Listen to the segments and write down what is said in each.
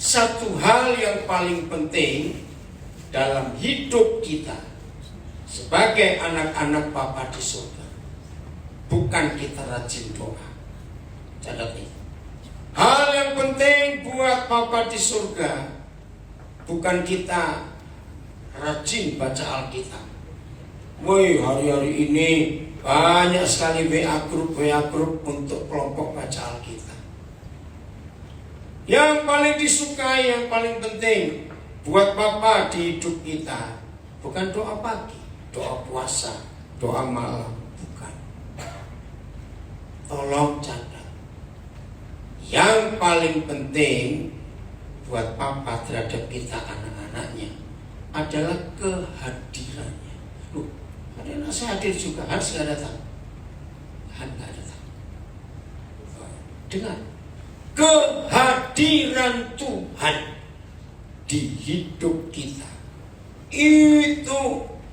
satu hal yang paling penting dalam hidup kita sebagai anak-anak Bapa di surga, bukan kita rajin doa. Catat ini. Hal yang penting buat Bapa di surga bukan kita rajin baca Alkitab. Woi, hari-hari ini banyak sekali WA grup untuk kelompok baca Alkitab. Yang paling disukai, yang paling penting buat Bapa di hidup kita bukan doa pagi, doa puasa, doa malam, bukan. Tolong catat. Yang paling penting buat Papa terhadap kita anak-anaknya adalah kehadirannya. Loh, saya hadir juga, harus nggak datang? Nggak datang. Dengar, kehadiran Tuhan di hidup kita itu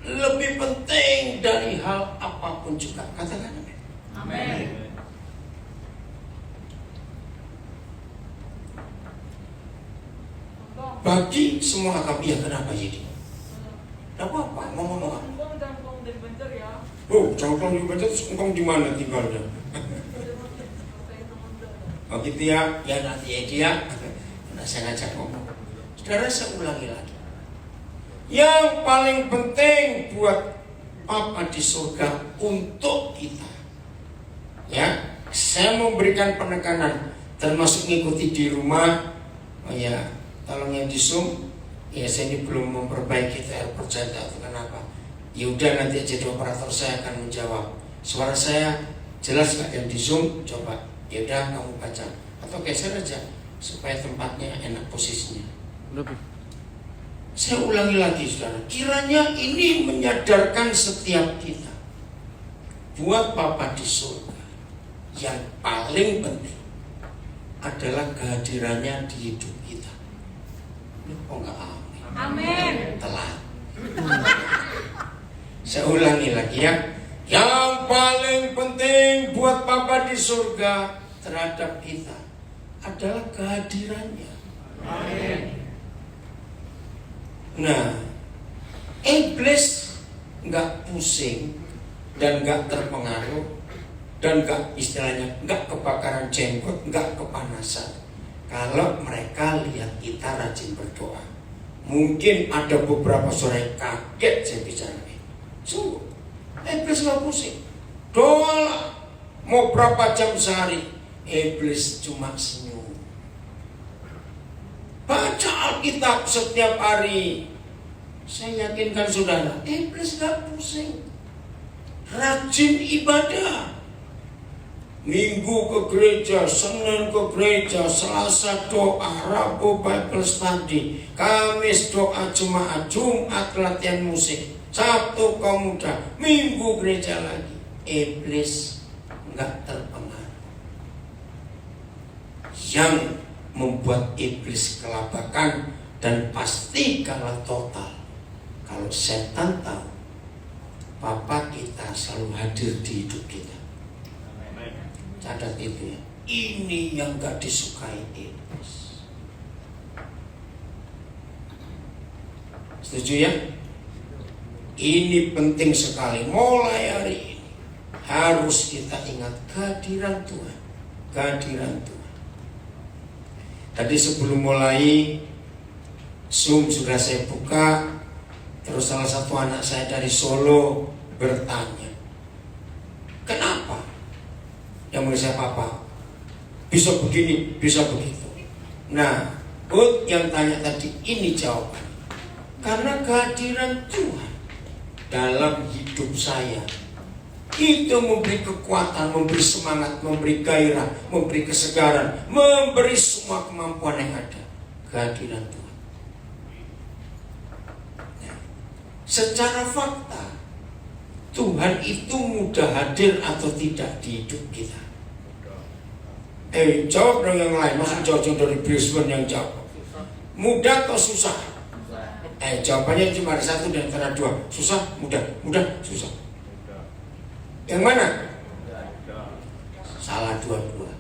lebih penting dari hal apapun juga. Katakan amin. Amin. Bagi semua kami, ya kenapa jadi? Tidak apa-apa, ngomong apa? Oh, cangkong di Banjar, engkong di mana tinggalnya? Oh gitu ya, ya nanti ya dia. Nah, saya ngajak ngomong. Saudara, saya ulangi lagi. Yang paling penting buat Papa di surga untuk kita, ya, saya memberikan penekanan, termasuk ngikuti di rumah. Oh ya, tolong yang di Zoom, ya saya ini belum memperbaiki TR percaya atau kenapa. Ya udah, nanti jadi operator saya akan menjawab. Suara saya jelas nggak yang di Zoom? Coba. Ya udah, kamu baca atau geser aja supaya tempatnya enak posisinya. Lebih. Saya ulangi lagi, saudara. Kiranya ini menyadarkan setiap kita, buat Bapa di surga, yang paling penting adalah kehadirannya di hidup kita. Oh enggak, amin. Amin. Telat. Saya ulangi lagi ya. Yang paling penting buat Bapa di surga terhadap kita adalah kehadirannya. Amin. Nah, iblis nggak pusing dan nggak terpengaruh dan nggak, istilahnya nggak kebakaran jenggot, nggak kepanasan kalau mereka lihat kita rajin berdoa. Mungkin ada beberapa sore kaget saya bicara ini. Sungguh, iblis nggak pusing. Doa lah, mau berapa jam sehari, iblis cuma senyum. Baca Alkitab setiap hari. Saya yakinkan saudara, iblis gak pusing. Rajin ibadah. Minggu ke gereja, Senin ke gereja, Selasa doa, Rabu Bible study, Kamis doa jemaat, Jumat latihan musik, Sabtu kaum muda, Minggu gereja lagi. Iblis gak terpengaruh. Yang membuat iblis kelabakan dan pasti kalah total kalau setan tahu Papa kita selalu hadir di hidup kita. Catat itu ya. Ini yang gak disukai iblis. Setuju ya? Ini penting sekali. Mulai hari ini harus kita ingat kehadiran Tuhan. Kehadiran Tuhan. Tadi sebelum mulai Zoom sudah saya buka, terus salah satu anak saya dari Solo bertanya, kenapa? Yang menurut saya, Papa, bisa begini, bisa begitu. Nah, yang tanya tadi ini jawaban. Karena kehadiran Tuhan dalam hidup saya itu memberi kekuatan, memberi semangat, memberi gairah, memberi kesegaran, memberi semua kemampuan yang ada. Kehadiran Tuhan. Nah, secara fakta, Tuhan itu mudah hadir atau tidak di hidup kita? Jawab dong yang lain. Masuk jauh-jauh dari Brisbane yang jawab. Mudah atau susah? Jawabannya cuma ada satu di antara dua. Susah, mudah, mudah, susah. Yang mana? Salah dua-dua.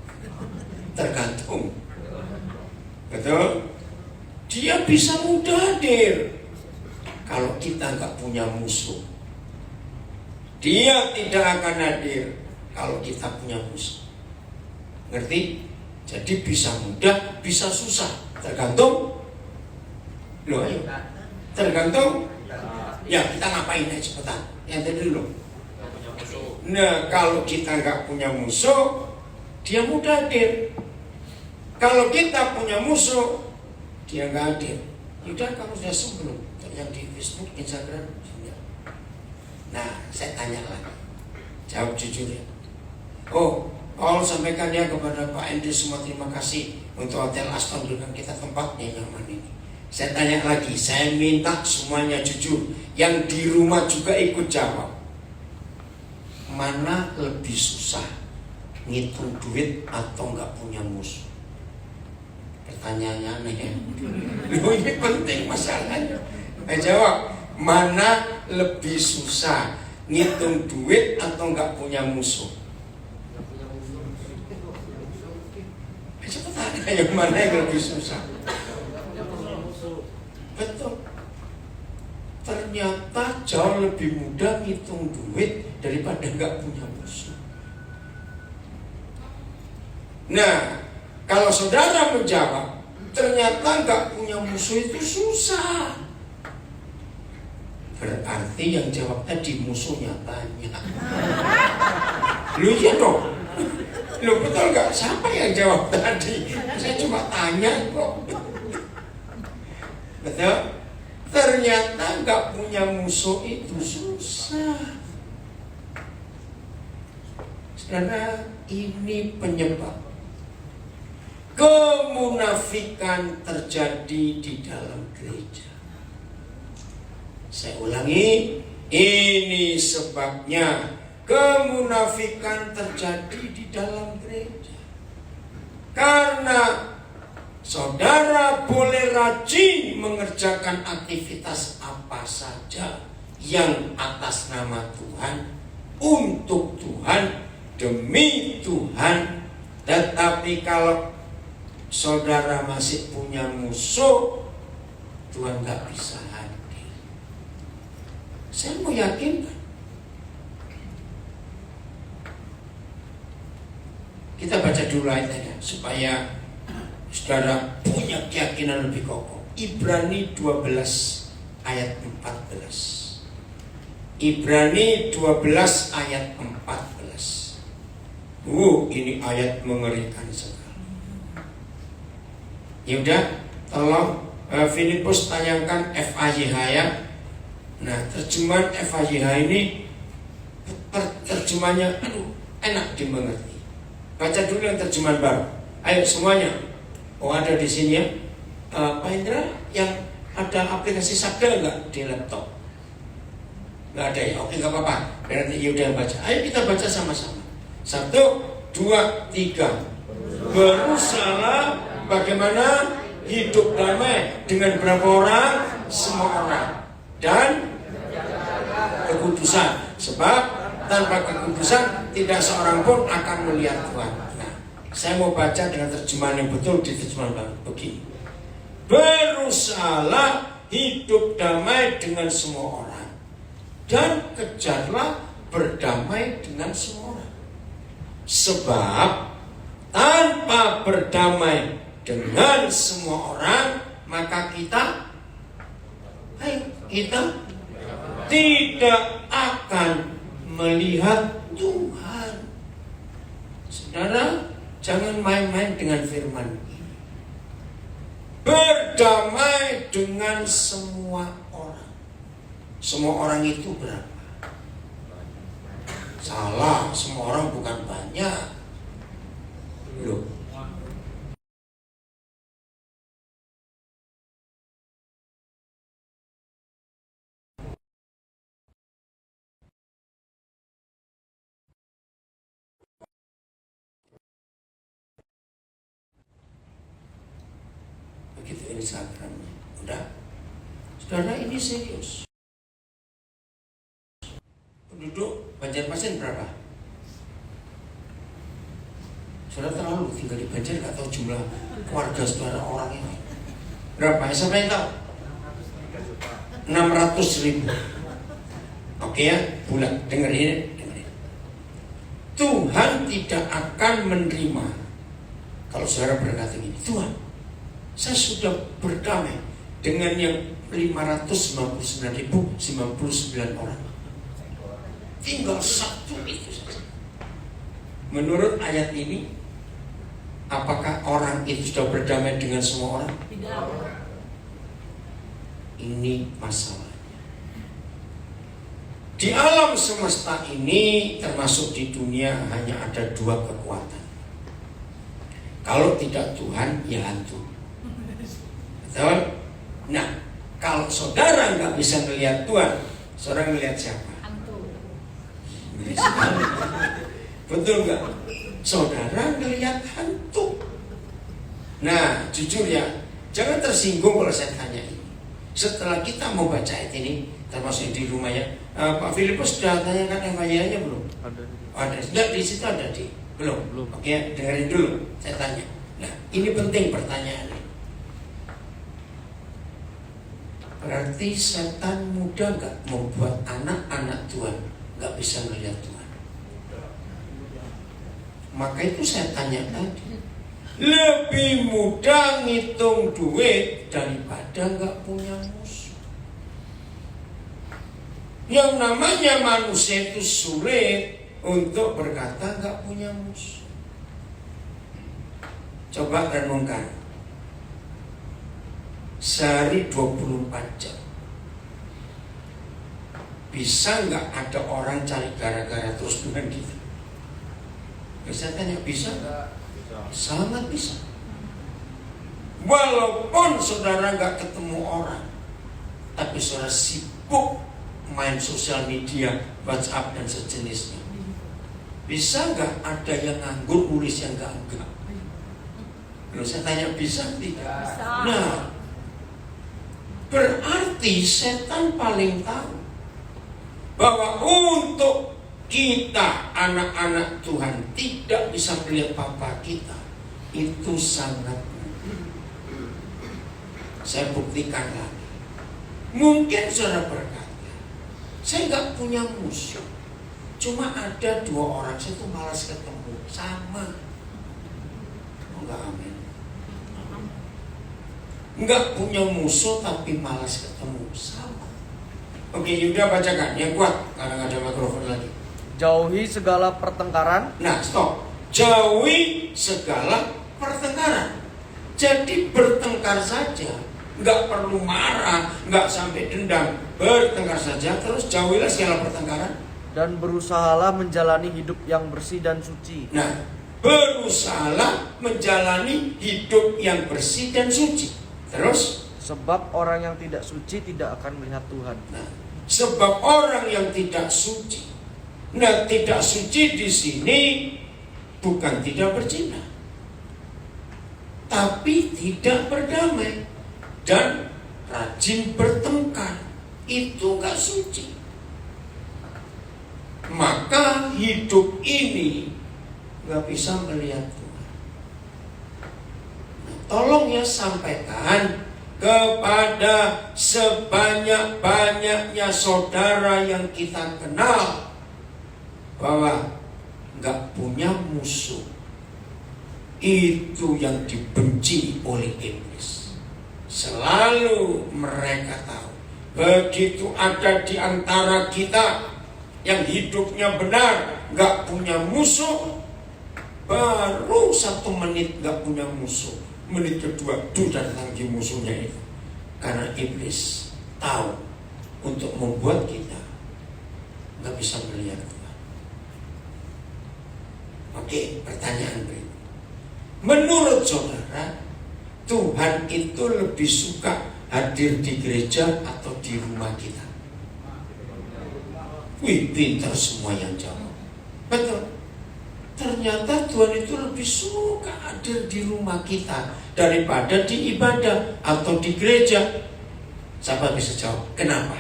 Tergantung. Betul? Dia bisa mudah hadir. Kalau kita nggak punya musuh, dia tidak akan hadir kalau kita punya musuh. Ngerti? Jadi bisa mudah, bisa susah, tergantung. Loh, ayo. Tergantung. Ya, kita ngapain aja cepetan. Yang tadi dulu. Nah, kalau kita nggak punya musuh, dia mudah hadir. Kalau kita punya musuh, dia nggak hadir. Yaudah, kamu sudah sebelum yang di Facebook, Instagram. Nah, saya tanya lagi. Jawab jujur ya. Oh, Paul sampaikan ya kepada Pak Hendri semua terima kasih untuk Hotel Aston dengan kita tempatnya nyaman ini. Saya tanya lagi, saya minta semuanya jujur. Yang di rumah juga ikut jawab. Mana lebih susah, ngitung duit atau nggak punya musuh? Pertanyaannya aneh ya. Ini penting masalahnya. Jawab, mana lebih susah, ngitung duit atau nggak punya musuh? Cepetan, yang mana yang lebih susah? Betul. Ternyata jauh lebih mudah ngitung duit daripada nggak punya musuh. Nah, kalau saudara menjawab, ternyata nggak punya musuh itu susah. Berarti yang jawab tadi musuhnya banyak. Lu iya dong. Lu betul gak? Siapa yang jawab tadi? Saya cuma tanya kok. Betul? Ternyata gak punya musuh itu susah. Saudara, ini penyebab kemunafikan terjadi di dalam gereja. Saya ulangi, ini sebabnya kemunafikan terjadi di dalam gereja. Karena saudara boleh rajin mengerjakan aktivitas apa saja yang atas nama Tuhan, untuk Tuhan, demi Tuhan. Tetapi kalau saudara masih punya musuh, Tuhan gak bisa hadir. Saya mau yakinkan. Kita baca dulu ayatnya supaya saudara punya keyakinan lebih kokoh. Ibrani 12 ayat 14. Ibrani 12 ayat 14. Ini ayat mengerikan sekali. Yaudah, tolong Filipus tanyakan FAYH ya. Nah, terjemahan FAYH ini terjemahannya enak dimengerti. Baca dulu yang terjemahan baru. Ayo semuanya. Oh, ada di sini ya. Pak Indra, yang ada aplikasi Sabda enggak di laptop? Enggak ada ya. Oke, enggak apa-apa. Berarti Yuda yang baca. Ayo kita baca sama-sama. 1, 2, 3. Berusaha bagaimana hidup damai dengan berapa orang? Semua orang. Dan kekudusan. Sebab tanpa kekudusan tidak seorang pun akan melihat Tuhan. Nah, saya mau baca dengan terjemahan yang betul di terjemahan baru begini. Berusahalah hidup damai dengan semua orang dan kejarlah berdamai dengan semua orang. Sebab tanpa berdamai dengan semua orang, maka kita tidak akan melihat Tuhan. Saudara, jangan main-main dengan firman ini. Berdamai dengan semua orang. Semua orang itu berapa? Salah, semua orang bukan banyak. Loh. Begitu Instagramnya. Udah. Saudara, ini serius. Penduduk Banjarmasin berapa? Saudara terlalu tinggal di Banjar, gak tahu jumlah keluarga saudara orang ini. Berapa? Siapa yang tahu? 600.000. Oke ya, bulan. Dengerin. Tuhan tidak akan menerima kalau saudara berkata gini, Tuhan, saya sudah berdamai dengan yang 599.099 orang. Tinggal satu itu saja. Menurut ayat ini, apakah orang itu sudah berdamai dengan semua orang? Tidak. Ini masalahnya. Di alam semesta ini, termasuk di dunia, hanya ada dua kekuatan. Kalau tidak Tuhan, ya hantu. Betul? Nah, kalau saudara nggak bisa melihat Tuhan, saudara melihat siapa? Hantu. Betul nggak? Saudara melihat hantu. Nah, jujur ya, jangan tersinggung kalau saya tanya ini. Setelah kita mau baca ayat ini, termasuk di rumah ya, Pak Filipus sudah tanyakan MHY-nya belum? Ada. Sudah di situ ada di? Belum. Oke, dengerin dulu. Saya tanya. Nah, ini penting pertanyaannya. Berarti setan mudah nggak membuat anak-anak Tuhan nggak bisa melihat Tuhan? Maka itu saya tanya tadi, lebih mudah ngitung duit daripada nggak punya musuh. Yang namanya manusia itu sulit untuk berkata nggak punya musuh. Coba renungkan. Sehari 24 jam. Bisa nggak ada orang cari gara-gara terus dengan kita? Bisa tanya, bisa nggak? Sangat bisa. Walaupun saudara nggak ketemu orang, tapi saudara sibuk main sosial media, WhatsApp dan sejenisnya. Bisa nggak ada yang nganggur nulis yang enggak? Kalau saya tanya bisa tidak? Bisa. Nah, berarti setan paling tahu bahwa untuk kita anak-anak Tuhan tidak bisa melihat Bapa kita, itu sangat mudah. Saya buktikan lagi. Mungkin saudara berkata, saya nggak punya musuh, cuma ada 2 orang saya tuh malas ketemu. Sama. Enggak, amin. Enggak punya musuh tapi malas ketemu. Sama. Oke, Yuda bacakan yang kuat karena nggak ada mikrofon lagi. Jauhi segala pertengkaran. Nah, stop. Jauhi segala pertengkaran. Jadi bertengkar saja, nggak perlu marah, nggak sampai dendam, bertengkar saja. Terus jauhilah segala pertengkaran. Dan berusahalah menjalani hidup yang bersih dan suci. Nah, berusahalah menjalani hidup yang bersih dan suci. Terus, Sebab orang yang tidak suci tidak akan melihat Tuhan. nah, sebab orang yang tidak suci. Nah, tidak suci di sini bukan tidak berzina, tapi tidak berdamai dan rajin bertengkar. Itu nggak suci. Maka hidup ini nggak bisa melihat Tuhan. Nah, tolong ya sampaikan kepada sebanyak-banyaknya saudara yang kita kenal bahwa nggak punya musuh itu yang dibenci oleh iblis. Selalu mereka tahu begitu ada di antara kita yang hidupnya benar, nggak punya musuh, baru 1 menit nggak punya musuh, menit kedua datang lagi musuhnya itu. Karena iblis tahu untuk membuat kita nggak bisa melihat Tuhan. Oke, pertanyaan berikut. Menurut saudara, Tuhan itu lebih suka hadir di gereja atau di rumah kita? Wih, pintar semua yang jawab. Betul. Ternyata Tuhan itu lebih suka hadir di rumah kita daripada di ibadah atau di gereja. Siapa bisa jawab? Kenapa?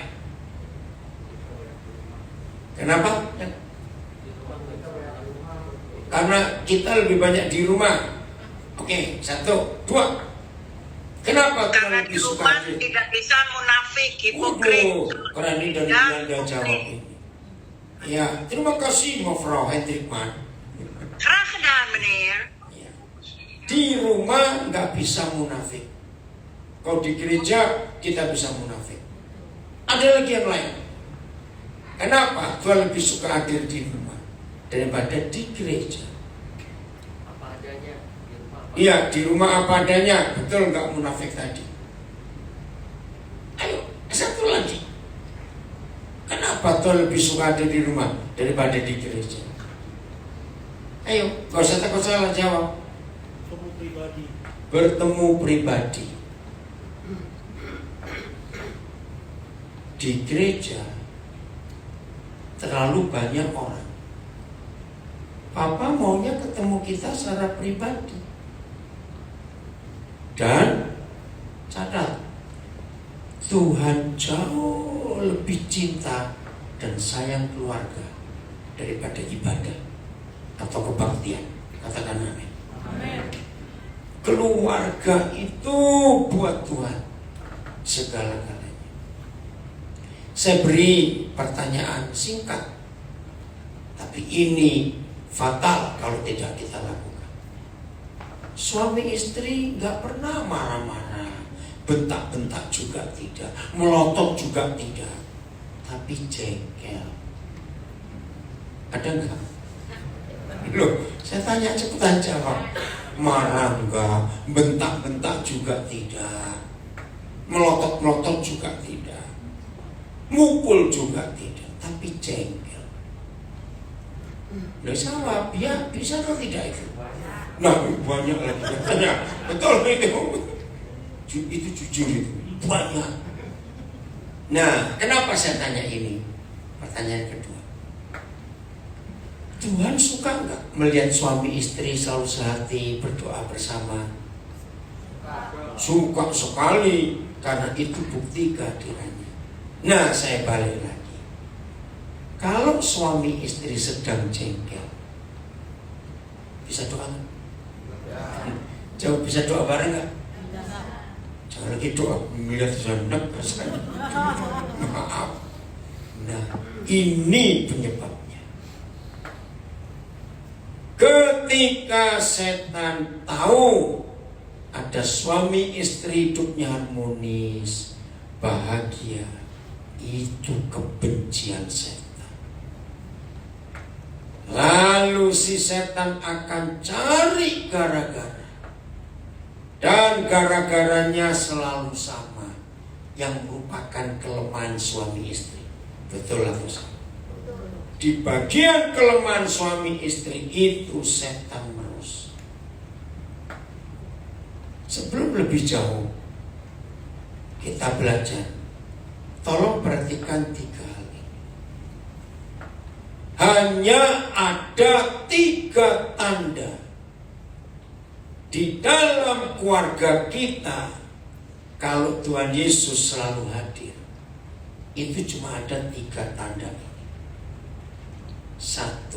Kenapa? Karena kita lebih banyak di rumah. Oke, 1, 2. Kenapa Tuhan Karena lebih di suka rumah hadir? tidak bisa munafik, hipokrit. Waduh, keren nih dari Ya, Belanda jawab ini. Ya, terima kasih mevrouw Hendrikman. Graag gedaan, meneer. Ya. Di rumah nggak bisa munafik. Kalau di gereja kita bisa munafik. Ada lagi yang lain. Kenapa Tuhan lebih suka hadir di rumah daripada di gereja? Apa adanya di rumah. Iya, di rumah apa adanya. Betul nggak munafik tadi? Ayo, satu lagi. Kenapa Tuhan lebih suka hadir di rumah daripada di gereja? Ayo, gak usah takut salah jawab. Bertemu pribadi. Di gereja terlalu banyak orang. Papa maunya ketemu kita secara pribadi. Dan catat, Tuhan jauh lebih cinta dan sayang keluarga daripada ibadah atau kebaktian. Katakan amin. Keluarga itu buat Tuhan segala-galanya. Saya beri pertanyaan singkat, tapi ini fatal kalau tidak kita lakukan. Suami istri gak pernah marah-marah, bentak-bentak juga tidak, melotot juga tidak, tapi jengkel. Ada enggak? Loh, saya tanya cepetan jawab. Marah enggak, bentak-bentak juga tidak, melotot-melotot juga tidak, mukul juga tidak, tapi jengkel. Loh salah, ya bisa atau tidak itu? Nah, banyak lagi katanya. Betul itu. Itu jujur itu, banyak. Nah, kenapa saya tanya ini? Pertanyaan kedua. Tuhan suka nggak melihat suami istri selalu sehati berdoa bersama? Suka sekali, karena itu bukti kehadirannya. Nah, saya balik lagi. Kalau suami istri sedang jengkel, bisa doa nggak? Jauh bisa doa bareng nggak? Jangan lagi doa melihat zanak, maaf. Nah, ini penyebabnya. Ketika setan tahu ada suami istri hidupnya harmonis, bahagia, itu kebencian setan. Lalu si setan akan cari gara-gara, dan gara-garanya selalu sama, yang merupakan kelemahan suami istri. Betul atau salah? Di bagian kelemahan suami istri itu setan merus. Sebelum lebih jauh kita belajar, tolong perhatikan 3 hal ini. Hanya ada 3 tanda di dalam keluarga kita kalau Tuhan Yesus selalu hadir. Itu cuma ada 3 tanda. 1,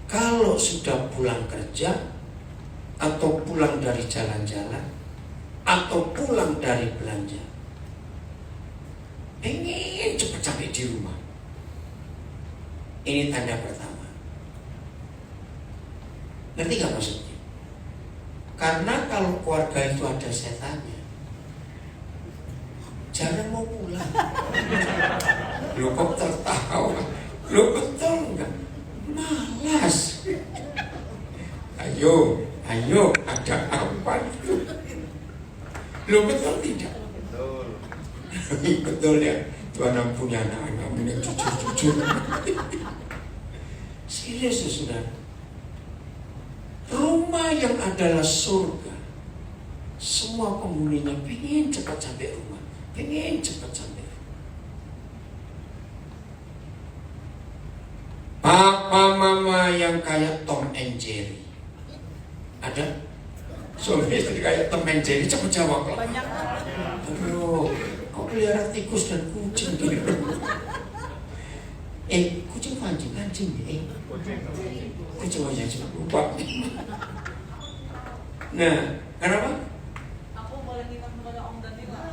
kalau sudah pulang kerja atau pulang dari jalan-jalan atau pulang dari belanja, pengen cepat sampai di rumah. Ini tanda pertama. Ngerti gak maksudnya? Karena kalau keluarga itu ada setannya, jarang mau pulang. Lo kok tertawa? Lo betul enggak? Malas. Ayo, ada apa itu? Lo betul tidak? Betul. Betul ya. Tuhan ampuni anak-anak yang jujur. Serius saudara. Rumah yang adalah surga, semua penghuninya pengen cepat sampai rumah, pengen cepat sampai. Papa mama yang kayak Tom and Jerry, ada? Suami istri kayak Tom and Jerry, cepat jawab lah. Aduh, kok pelihara tikus dan kucing gitu? Kucing anjing kucing aja cuma lupa. Nah, kenapa? Aku boleh minta kepada Om Danila.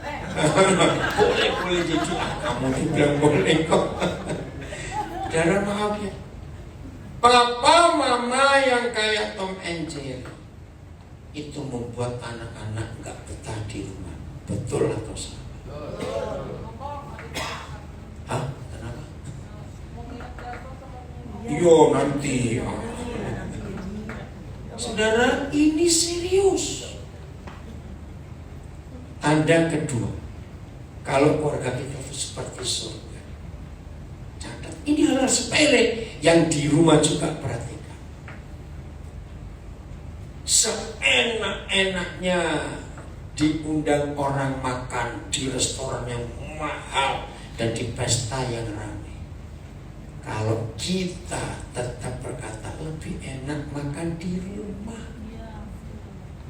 Boleh jadi kamu bilang boleh kok. Darah maaf ya. Papa mama yang kayak Tom and Jerry itu membuat anak-anak nggak betah di rumah. Betul atau salah? Hah? Kenapa? Yo nanti. Saudara, ini serius. Tanda kedua, kalau keluarga kita itu seperti surga. Catat, ini hal sepele yang di rumah juga perhatikan. Seenak-enaknya diundang orang makan di restoran yang mahal dan di pesta yang ramai. Kalau kita tetap berkata lebih enak makan di rumah,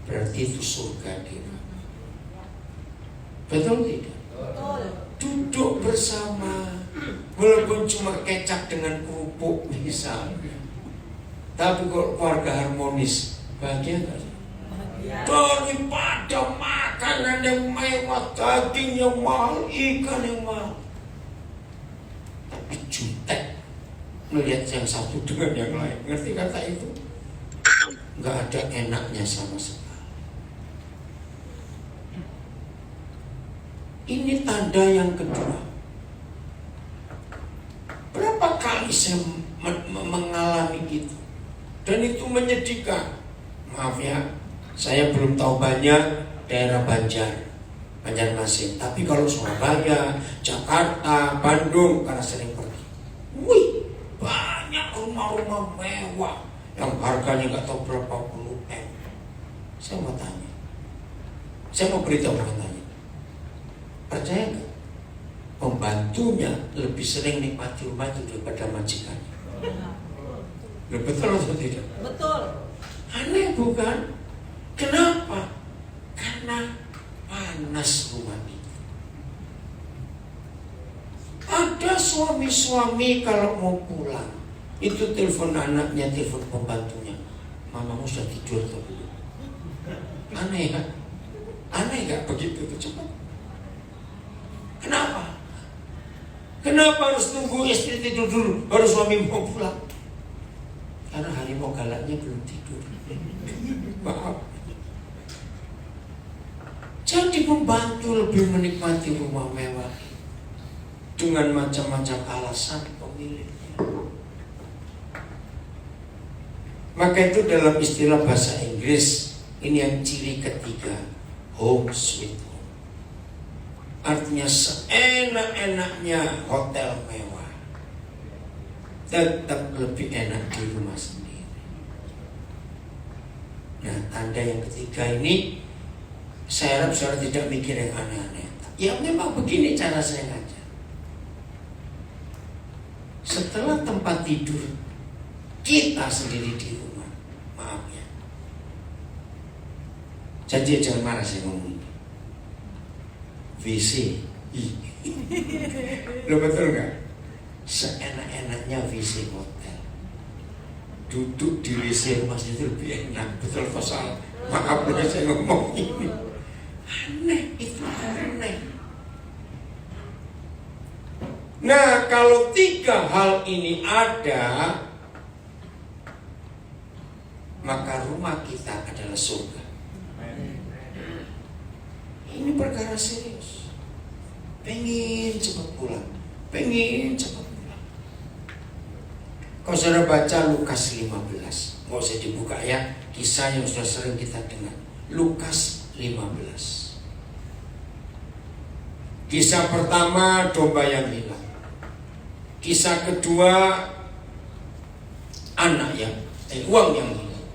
berarti itu surga di rumah. Betul tidak? Betul. Duduk bersama, walaupun cuma kecap dengan kerupuk misalnya, tapi kalau keluarga harmonis, bahagia nggak sih? Daripada makanan yang mewah, daging yang mahal, ikan yang mahal, tapi jutek melihat yang satu dengan yang lain. Ngerti kata itu? Nggak ada enaknya sama sekali. Ini tanda yang kedua. Berapa kali saya mengalami itu, dan itu menyedihkan. Maaf ya, saya belum tahu banyak daerah Banjarmasin. Tapi kalau Surabaya, Jakarta, Bandung, karena sering pergi, wih, banyak rumah-rumah mewah yang harganya nggak tahu berapa puluh M. Saya mau tanya, saya mau beritahu tanya, percaya nggak? Pembantunya lebih sering nikmati rumah itu daripada majikannya. Betul atau tidak? Betul. Aneh bukan? Kenapa? Karena panas rumah itu. Ada suami-suami kalau mau pulang, itu telepon anaknya, telepon pembantunya, mamamu sudah tidur atau belum? Aneh kan? Aneh gak begitu cepat? Kenapa? Kenapa harus tunggu istri tidur dulu baru suami mau pulang? Karena harimau galaknya belum tidur. Maaf. Jadi pembantu lebih menikmati rumah mewah dengan macam-macam alasan pemiliknya. Maka itu dalam istilah bahasa Inggris, ini yang ciri ketiga, home sweet home. Artinya seenak-enaknya hotel mewah, tetap lebih enak di rumah sendiri. Nah, tanda yang ketiga ini, saya harap saudara tidak mikir yang aneh-aneh. Ya memang begini cara saya ngajar. Setelah tempat tidur kita sendiri di rumah, maaf ya, janji jangan marah saya ngomong ini. WC, lo betul nggak? Seenak-enaknya WC hotel, duduk di WC rumah sendiri lebih enak. Betul atau salah? Maaf ya saya ngomong ini. Aneh, itu aneh. Nah, kalau tiga hal ini ada, maka rumah kita adalah surga. Ini perkara serius. Pengen cepat pulang, pengen cepat pulang. Kalau saudara baca Lukas 15, nggak usah dibuka ya, kisah yang sudah sering kita dengar. Lukas 15. Kisah pertama, domba yang hilang. Kisah kedua, uang yang hilang.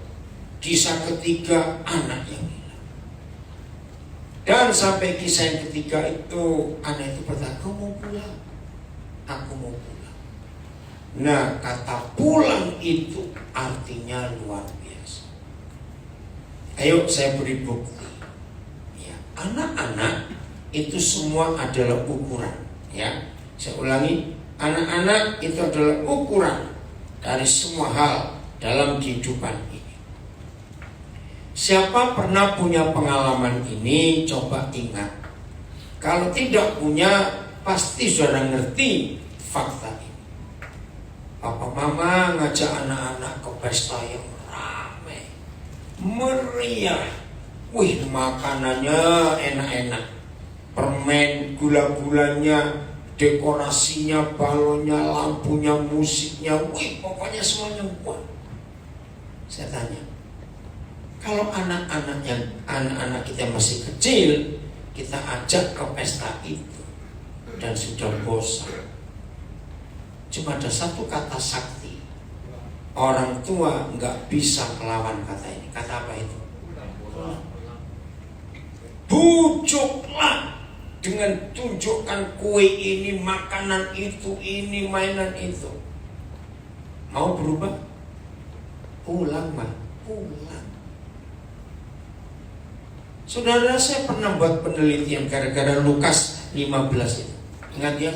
Kisah ketiga, anak yang hilang. Dan sampai kisah yang ketiga itu, anak itu berkata, "Kau mau pulang?" "Aku mau pulang." Nah, kata pulang itu artinya luar biasa. Ayo saya beri bukti. Ya, anak-anak itu semua adalah ukuran. Ya, saya ulangi, anak-anak itu adalah ukuran dari semua hal dalam kehidupan ini. Siapa pernah punya pengalaman ini, coba ingat. Kalau tidak punya, pasti sudah ngerti fakta ini. Papa mama ngajak anak-anak ke pesta yang ramai, meriah. Wih, makanannya enak-enak, permen, gula-gulanya, dekorasinya, balonnya, lampunya, musiknya, wih, pokoknya semuanya wah. Saya tanya, kalau anak-anak kita masih kecil, kita ajak ke pesta itu dan sudah bosan, cuma ada satu kata sakti, orang tua nggak bisa melawan kata ini. Kata apa itu? Bujuklah dengan tunjukkan kue ini, makanan itu, ini mainan itu. Mau berubah? Pulang mah, pulang. Saudara, saya pernah buat penelitian gara-gara Lukas 15 itu. Ingat ya,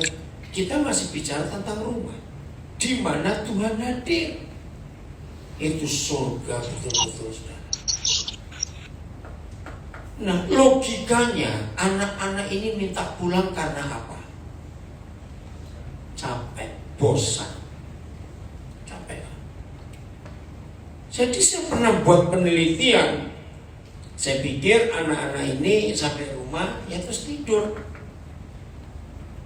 kita masih bicara tentang rumah di mana Tuhan hadir. Itu surga betul-betul, saudara. Nah, logikanya anak-anak ini minta pulang karena apa? Capek, bosan. Capek. Jadi saya pernah buat penelitian. Saya pikir anak-anak ini sampai rumah ya terus tidur.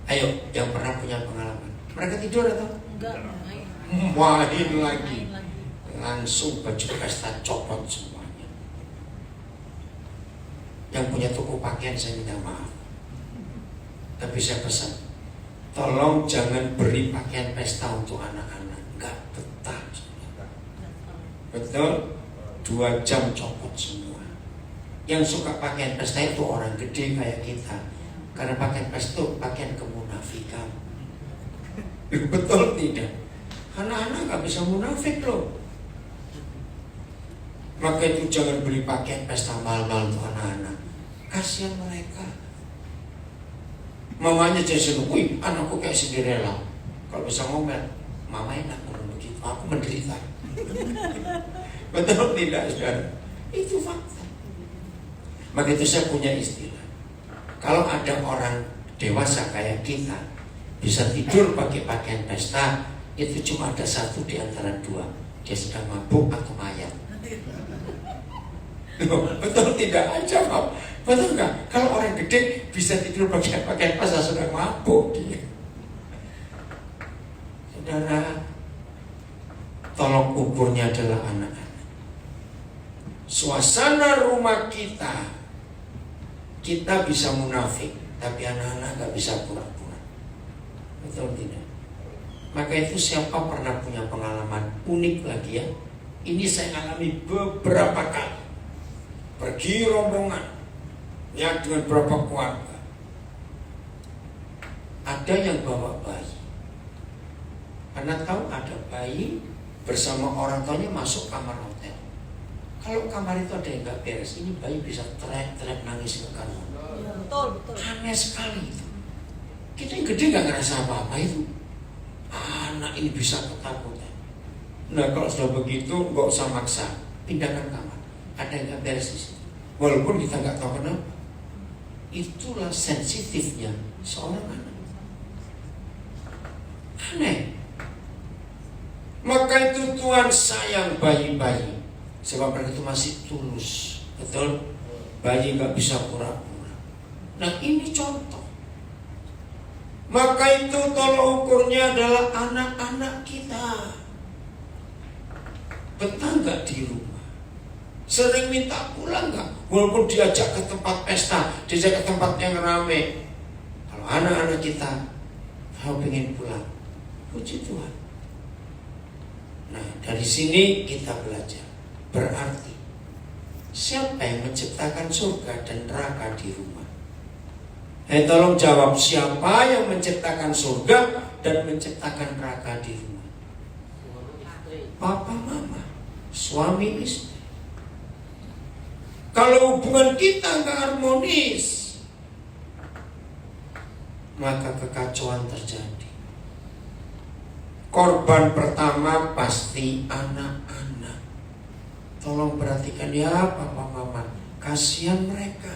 Ayo, yang pernah punya pengalaman, mereka tidur atau? Enggak, main. Main lagi. Main lagi. Langsung baju pesta copot semuanya. Yang punya toko pakaian saya minta maaf, tapi saya pesan, tolong jangan beri pakaian pesta untuk anak-anak, nggak betah. Betul? 2 jam copot semua. Yang suka pakaian pesta itu orang gede kayak kita, karena pakaian pesta itu pakaian kemunafikan. Betul tidak? Anak-anak nggak bisa munafik loh. Maka itu jangan beli pakaian pesta mahal-mahal untuk anak-anak. Kasihan mereka. Mamanya jadi wih, anakku kayak Cinderella. Kalau bisa ngomel, mama enak kalau begitu, aku menderita. Betul tidak, saudara? Itu fakta. Maka itu saya punya istilah. Kalau ada orang dewasa kayak kita bisa tidur pakai pakaian pesta, itu cuma ada satu di antara 2. Dia sedang mabuk atau mayat. Betul tidak aja, Pak? Betul nggak? Kalau orang gede bisa tidur pakai pakaian pesta sudah mabuk dia. Saudara, tolong ukurnya adalah anak-anak. Suasana rumah kita bisa munafik, tapi anak-anak nggak bisa pura-pura. Betul tidak? Maka itu siapa pernah punya pengalaman unik lagi ya? Ini saya alami beberapa kali. Pergi rombongan ya dengan beberapa keluarga. Ada yang bawa bayi. Anda tahu ada bayi bersama orang tuanya masuk kamar hotel. Kalau kamar itu ada yang nggak beres, ini bayi bisa teriak nangis ke kamar. Ya, betul. Aneh sekali itu. Kita yang gede nggak ngerasa apa-apa itu. Anak ini bisa ketakutan. Nah kalau sudah begitu nggak usah maksa, pindahkan kamar. Ada yang nggak beres di situ. Walaupun kita nggak tahu kenapa. Itulah sensitifnya seorang anak. Aneh. Maka itu Tuhan sayang bayi-bayi, sebab mereka itu masih tulus. Betul? Bayi nggak bisa pura-pura. Nah ini contoh. Maka itu tolak ukurnya adalah anak-anak kita. Betah nggak di rumah? Sering minta pulang nggak? Walaupun diajak ke tempat pesta, diajak ke tempat yang ramai. Kalau anak-anak kita mau pengen pulang, puji Tuhan. Nah dari sini kita belajar. Berarti siapa yang menciptakan surga dan neraka di rumah? Tolong jawab, siapa yang menciptakan surga dan menciptakan neraka di rumah? Papa mama, suami istri. Kalau hubungan kita nggak harmonis, maka kekacauan terjadi. Korban pertama pasti anak-anak. Tolong perhatikan ya papa mama, kasihan mereka.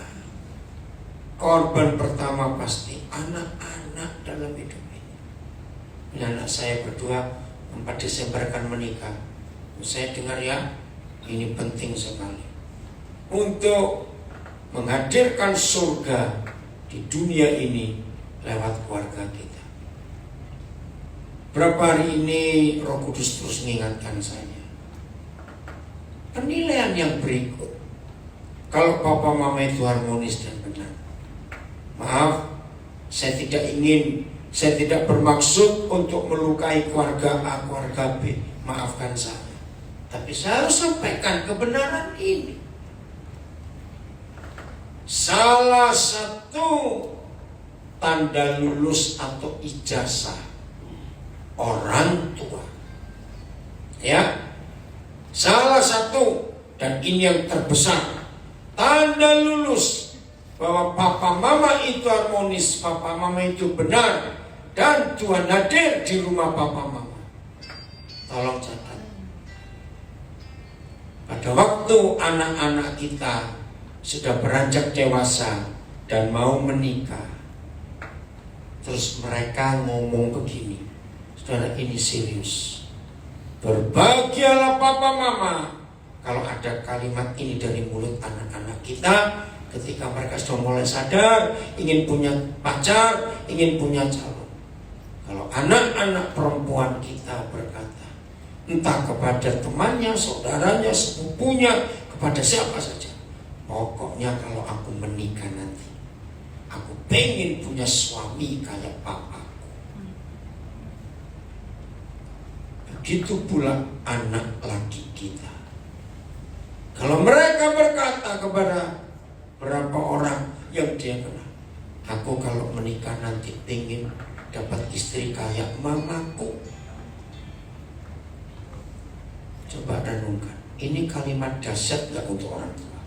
Korban pertama pasti anak-anak dalam hidup ini. Anak saya berdua 4 Desember akan menikah. Saya dengar ya, ini penting sekali untuk menghadirkan surga di dunia ini lewat keluarga kita. Berapa hari ini Roh Kudus terus mengingatkan saya. Penilaian yang berikut, kalau papa mama itu harmonis dan benar. Maaf, saya tidak bermaksud untuk melukai keluarga A, keluarga B. Maafkan saya. Tapi saya harus sampaikan kebenaran ini. Salah satu tanda lulus atau ijazah orang tua, ya, salah satu, dan ini yang terbesar, tanda lulus bahwa papa mama itu harmonis, papa mama itu benar, dan Tuhan hadir di rumah papa mama. Tolong catat. Pada waktu anak-anak kita sudah beranjak dewasa dan mau menikah, terus mereka ngomong begini, saudara, ini serius. Berbahagialah papa mama kalau ada kalimat ini dari mulut anak-anak kita ketika mereka sudah mulai sadar, ingin punya pacar, ingin punya calon. Kalau anak-anak perempuan kita berkata, entah kepada temannya, saudaranya, sepupunya, kepada siapa saja, pokoknya kalau aku menikah nanti, aku pengen punya suami kayak papaku. Begitu pula anak laki kita. Kalau mereka berkata kepada berapa orang yang dia kenal, aku kalau menikah nanti pengen dapat istri kayak mamaku. Coba renungkan, ini kalimat dahsyat gak untuk orang tua?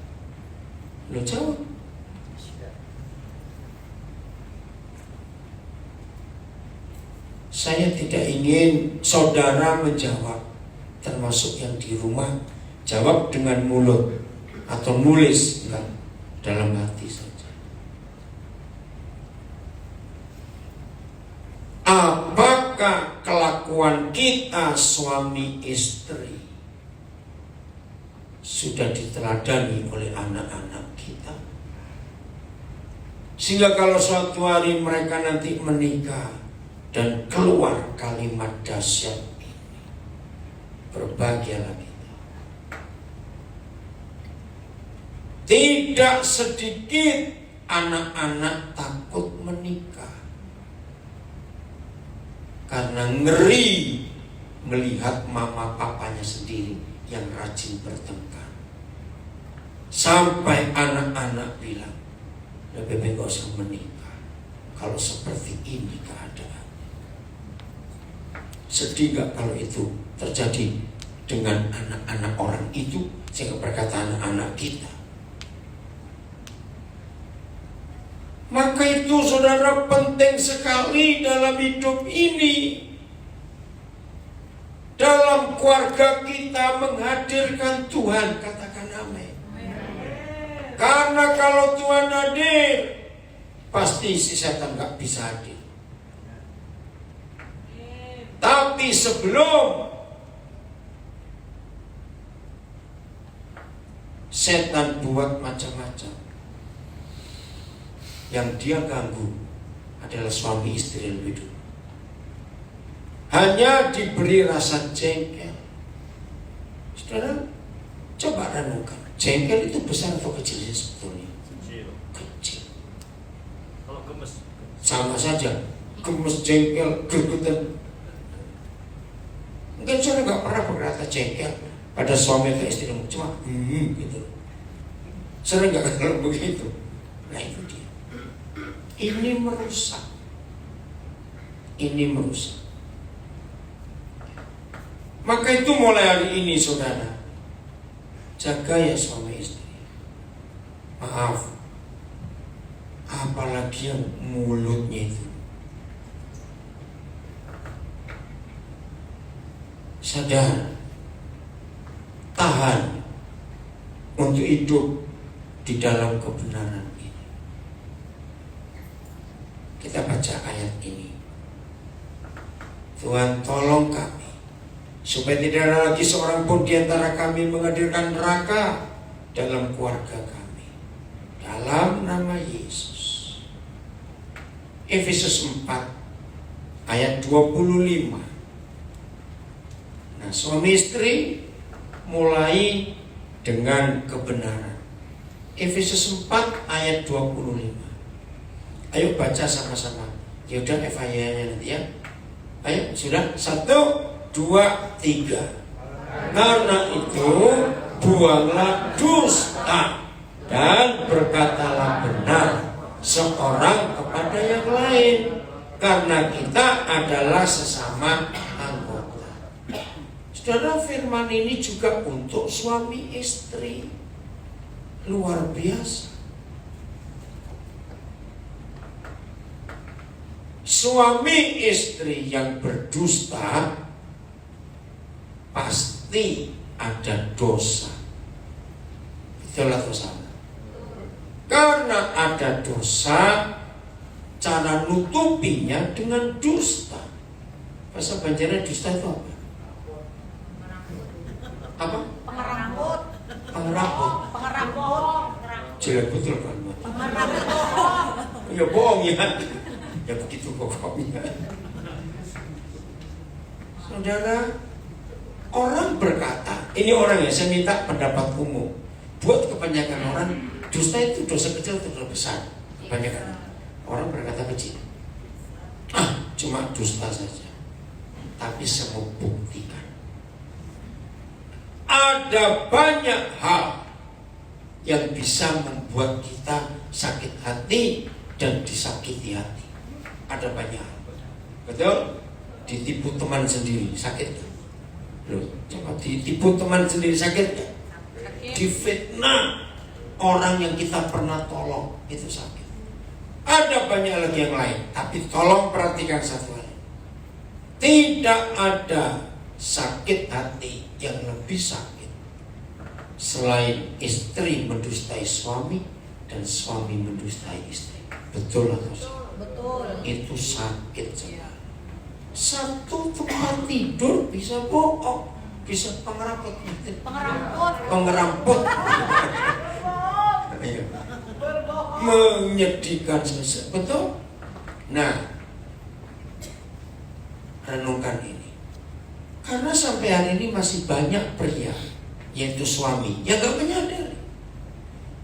Lo jawab. Saya tidak ingin saudara menjawab, termasuk yang di rumah, jawab dengan mulut atau nulis, enggak, dalam hati saja. Apakah kelakuan kita suami istri sudah diteladani oleh anak-anak kita? Sehingga kalau suatu hari mereka nanti menikah dan keluar kalimat dahsyat ini, berbahagialah kita. Tidak sedikit anak-anak takut menikah karena ngeri melihat mama papanya sendiri yang rajin bertengkar. Sampai anak-anak bilang, lebih baik gak usah menikah kalau seperti ini keadaan. Sedih gak kalau itu terjadi dengan anak-anak orang itu, sehingga berkata anak-anak kita. Maka itu saudara penting sekali dalam hidup ini, dalam keluarga kita menghadirkan Tuhan. Katakan amin. Karena kalau Tuhan hadir, pasti si setan gak bisa hadir. Tapi sebelum setan buat macam-macam, yang dia ganggu adalah suami istri yang lebih dulu. Hanya diberi rasa jengkel. Saudara, coba renungkan, jengkel itu besar atau kecil sih sebetulnya? Kecil. Kalau gemes, sama saja, gemes, jengkel, gergetan. Mungkin saudara nggak pernah berkata jengkel pada suami atau istri, cuma gitu. Saudara nggak kenal begitu. Nah itu dia. Ini merusak. Ini merusak. Maka itu mulai hari ini saudara, jaga ya suami istri. Maaf, apalagi yang mulutnya itu. Sadar, tahan, untuk hidup di dalam kebenaran ini. Kita baca ayat ini. Tuhan tolong kami supaya tidak ada lagi seorang pun di antara kami menghadirkan neraka dalam keluarga kami. Dalam nama Yesus. Efesus 4 ayat 25. Nah, suami istri mulai dengan kebenaran. Efesus 4 ayat 25. Ayo baca sama-sama. Yaudah FIA-nya nanti ya. Ayo, sudah? 1, 2, 3. Karena itu buanglah dusta dan berkatalah benar seorang kepada yang lain, karena kita adalah sesama anggota. Saudara, firman ini juga untuk suami istri. Luar biasa. Suami istri yang berdusta pasti ada dosa. Betul atau salah? Karena ada dosa, cara nutupinya dengan dusta. Bahasa Banjarnya dusta itu apa? Apa? Pengerambut. Pengerambut. Pengerambut. Jelek betul kan? Pengerambut bohong. Ya bohong ya. Ya begitu pokoknya. Saudara, orang berkata, ini orang ya, saya minta pendapat umum. Buat kebanyakan orang, dusta itu dosa kecil atau dosa besar? Kebanyakan orang berkata kecil. Cuma dusta saja. Tapi saya mau buktikan. Ada banyak hal yang bisa membuat kita sakit hati dan disakiti hati. Ada banyak. Betul? Ditipu teman sendiri sakit. Loh, coba ditipu teman sendiri sakit gak? Difitnah orang yang kita pernah tolong itu sakit. Ada banyak lagi yang lain, tapi tolong perhatikan satu hal. Tidak ada sakit hati yang lebih sakit selain istri mendustai suami dan suami mendustai istri. Betul atau salah? Betul. Itu sakit saja. Satu tempat tidur bisa bohong, bisa pengerambut. Pengerambut. Pengerambut. Ayo. Menyedihkan saja. Betul? Nah, renungkan ini. Karena sampai hari ini masih banyak pria, yaitu suami, yang gak menyadari.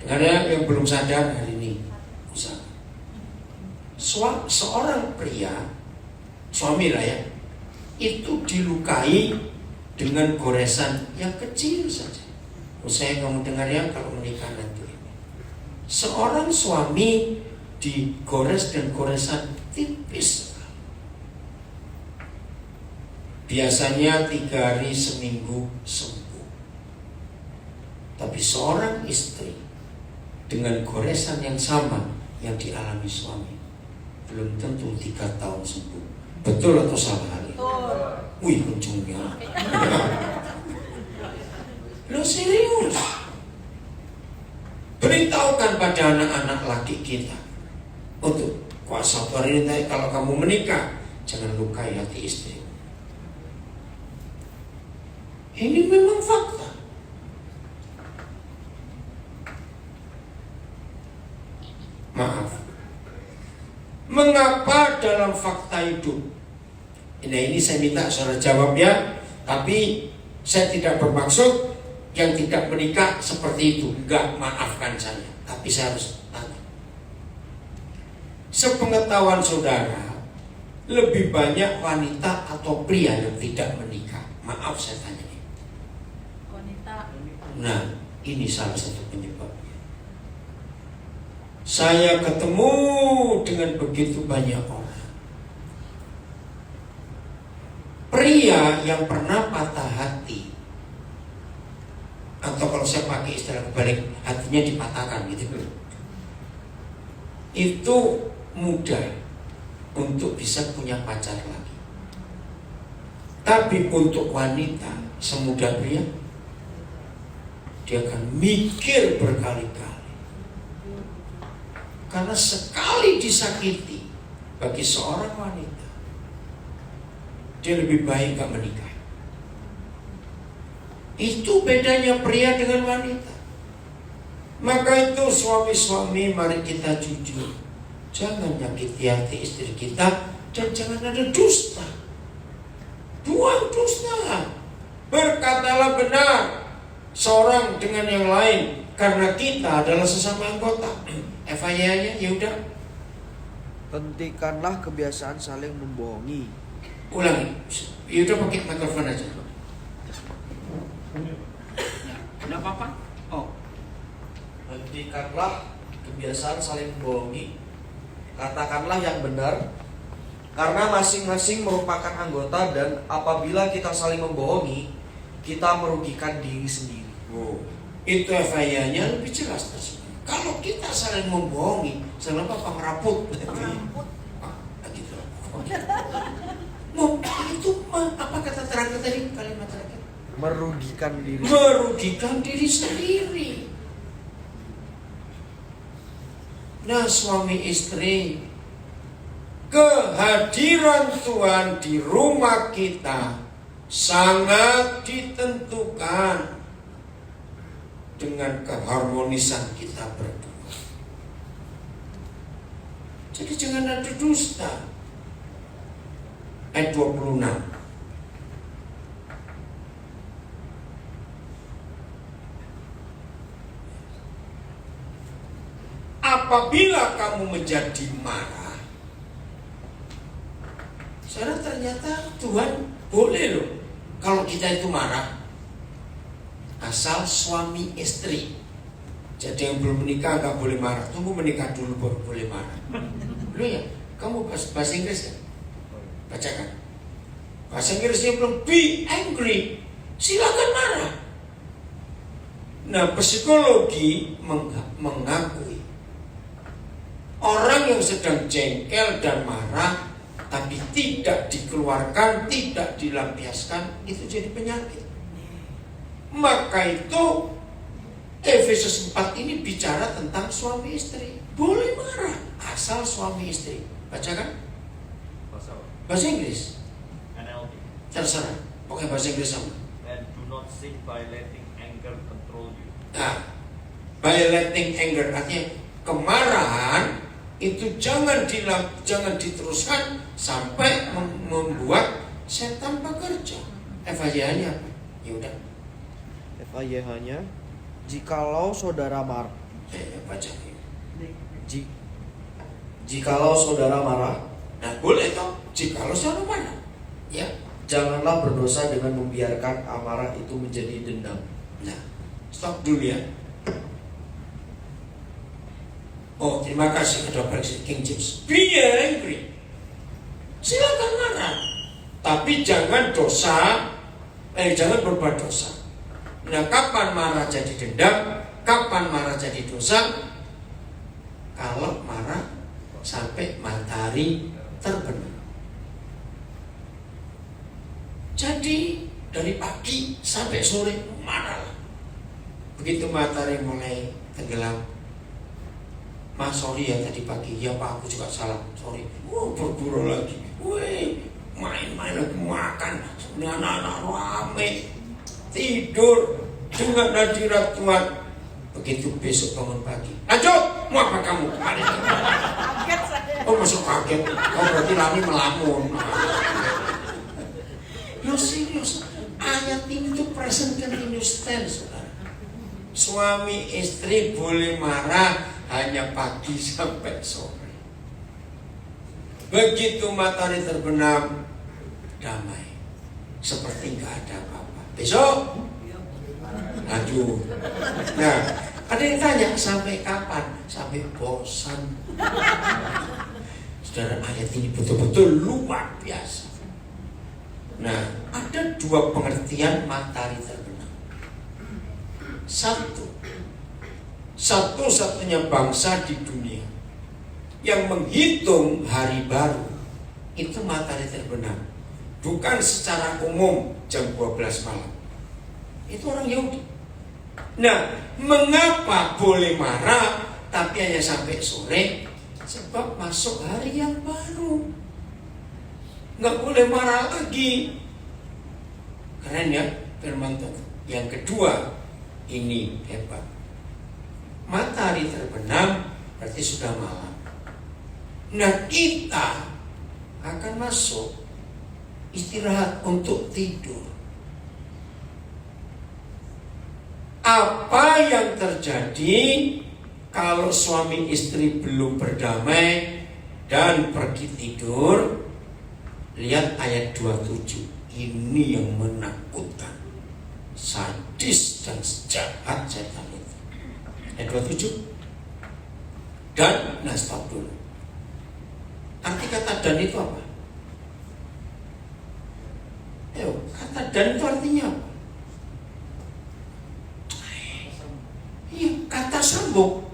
Karena yang belum sadar hari ini, usaha. Seorang pria, suami lah ya, itu dilukai dengan goresan yang kecil saja. Saya kamu dengar ya kalau menikah nanti. Seorang suami digores dan goresan tipis. Biasanya 3 hari seminggu sembuh. Tapi seorang istri dengan goresan yang sama yang dialami suami belum tentu 3 tahun sembuh. Betul atau salah hari? Betul. Wih, kencungnya. Lo serius? Beritahukan pada anak-anak laki kita untuk kuasa perintah, kalau kamu menikah jangan lukai hati istri. Ini memang fakta. Maaf. Mengapa dalam fakta hidup? Ini saya minta saudara jawab ya. Tapi saya tidak bermaksud yang tidak menikah seperti itu. Enggak, maafkan saya. Tapi saya harus tanya. Sepengetahuan saudara, lebih banyak wanita atau pria yang tidak menikah? Maaf saya tanya. Wanita. Nah, ini salah satu penyebabnya. Saya ketemu dengan begitu banyak orang. Pria yang pernah patah hati, atau kalau saya pakai istilah kebalik, hatinya dipatahkan gitu, itu mudah untuk bisa punya pacar lagi. Tapi untuk wanita semudah pria dia akan mikir berkali-kali. Karena sekali disakiti bagi seorang wanita, dia lebih baik gak menikah. Itu bedanya pria dengan wanita. Maka itu suami-suami, mari kita jujur. Jangan nyakiti hati istri kita, dan jangan ada dusta. Buang dusta. Berkatalah benar seorang dengan yang lain, karena kita adalah sesama anggota. FYI-nya ya udah. Hentikanlah kebiasaan saling membohongi. Ulangi. Ya udah pakai mikrofon aja. Tidak apa-apa. Oh, Hentikanlah kebiasaan saling membohongi. Katakanlah yang benar, karena masing-masing merupakan anggota, dan apabila kita saling membohongi, kita merugikan diri sendiri. Oh, itu FYI-nya lebih jelas tersebut. Kalau kita saling membohongi, saling apa ngeraput? Gitu. Mau itu apa kata terakhir tadi, kalimat terakhir? Merugikan diri. Merugikan diri sendiri. Nah, suami istri, kehadiran Tuhan di rumah kita sangat ditentukan dengan keharmonisan kita berdua. Jadi jangan ada dusta. Ayat 26. Apabila kamu menjadi marah, saudara, ternyata Tuhan boleh loh kalau kita itu marah, asal suami istri. Jadi yang belum menikah nggak boleh marah, tunggu menikah dulu baru boleh marah. Lu ya, kamu bahasa Inggris ya? Bacakan. Bahasa Inggrisnya belum, be angry, silakan marah. Nah, psikologi mengakui orang yang sedang jengkel dan marah tapi tidak dikeluarkan, tidak dilampiaskan, itu jadi penyakit. Maka itu Efesus 4 ini bicara tentang suami istri. Boleh marah asal suami istri. Bacakan. Bahasa Inggris. NLT. Terserah. Pokoknya bahasa Inggris sama. And do not sin by letting anger control you. Nah, by letting anger artinya kemarahan itu jangan diteruskan sampai membuat setan bekerja. FYI-nya apa? Ya udah. FYI-nya, jikalau saudara marah. Baca. Jikalau saudara marah, Nah, boleh toh jikalau saudara marah. Ya. janganlah berdosa dengan membiarkan amarah itu menjadi dendam. Nah, stop dulu ya. Oh, terima kasih ketua Presiden King James. Be angry. Silakan marah. Tapi jangan jangan berbuat dosa. Nah, kapan marah jadi dendam? Kapan marah jadi dosa? Kalau marah sampai matahari terbenam. Jadi dari pagi sampai sore marah. Begitu matahari mulai tenggelam, Mas sorry ya tadi pagi, ya Pak aku juga salah, sorry. Berburu lagi, main-main lagi, makan, anak-anak rame, tidur dengan hadirat Tuhan. Begitu besok bangun pagi, lanjut, mau apa kamu? Kaget saya. Oh masuk kaget, oh berarti Lani melamun. Yo serius, ayat ini tuh present continuous tense, saudara. Suami istri boleh marah hanya pagi sampai sore. Begitu matahari terbenam, damai, seperti nggak ada apa-apa. Besok, lanjut. Nah, ada yang tanya sampai kapan? Sampai bosan. Saudara, ayat ini betul-betul luar biasa. Nah, ada dua pengertian matahari terbenam. Satu-satunya bangsa di dunia yang menghitung hari baru itu matahari terbenam, bukan secara umum jam 12 malam. Itu orang Yahudi. Nah, mengapa boleh marah tapi hanya sampai sore? Sebab masuk hari yang baru, nggak boleh marah lagi. Keren ya firman Tuhan. Yang kedua, ini hebat. Matahari terbenam berarti sudah malam. Nah, kita akan masuk istirahat untuk tidur. Apa yang terjadi kalau suami istri belum berdamai dan pergi tidur? Lihat ayat 27. Ini yang menakutkan, sadis dan jahat setan itu. Ayat 27. Dan, nah stop dulu. Arti kata dan itu apa? Ayo, kata dan itu artinya apa? Iya, kata sambung.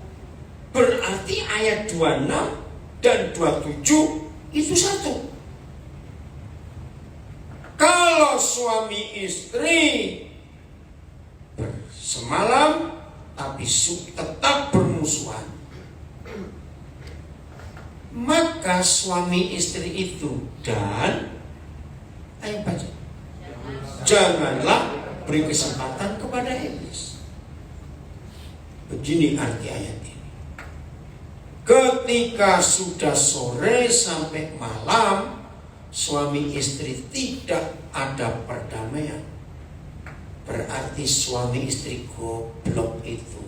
Berarti ayat 26 dan 27 itu satu. Kalau suami istri bersemalam tapi tetap bermusuhan, maka suami istri itu dan ayo baca, janganlah beri kesempatan kepada iblis. Begini arti ayat ini. Ketika sudah sore sampai malam, suami istri tidak ada perdamaian, berarti suami istri goblok itu